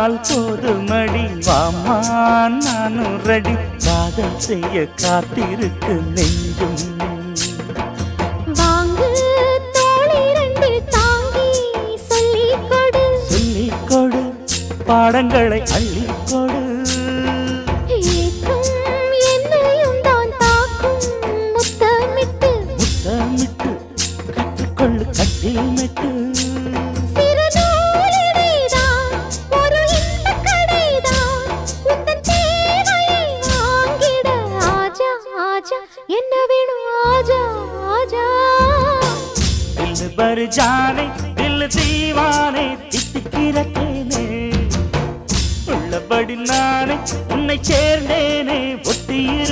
சொன்னால் போதுமடி வாமா நானும் ரெடி காதல் செய்ய காத்திருக்கு நெஞ்சும் வாங்கு தோளை ரெண்டு தாங்கி சொல்லிக்கொடு சொல்லிக்கொடு பாடங்களை அள்ளிக்கொடு ஏற்றும் என்னையும் தான் தாக்கும் முத்தமிட்டு முத்தமிட்டு கற்றுக்கொள்ளு கட்டில் மெட்டு சிறு நூலிடைதான் ஒரு இன்பக் கடைதான் உந்தன் தேவையை வாங்கிட ஆஜா ஆஜா என்ன வேணும் ஆஜா ஆஜா दिल भर जाने दिल दीवाने தித்திக்கிறேனே உள்ளபடி நானே உன்னை சேர்ந்தேனே ஒத்தியிரு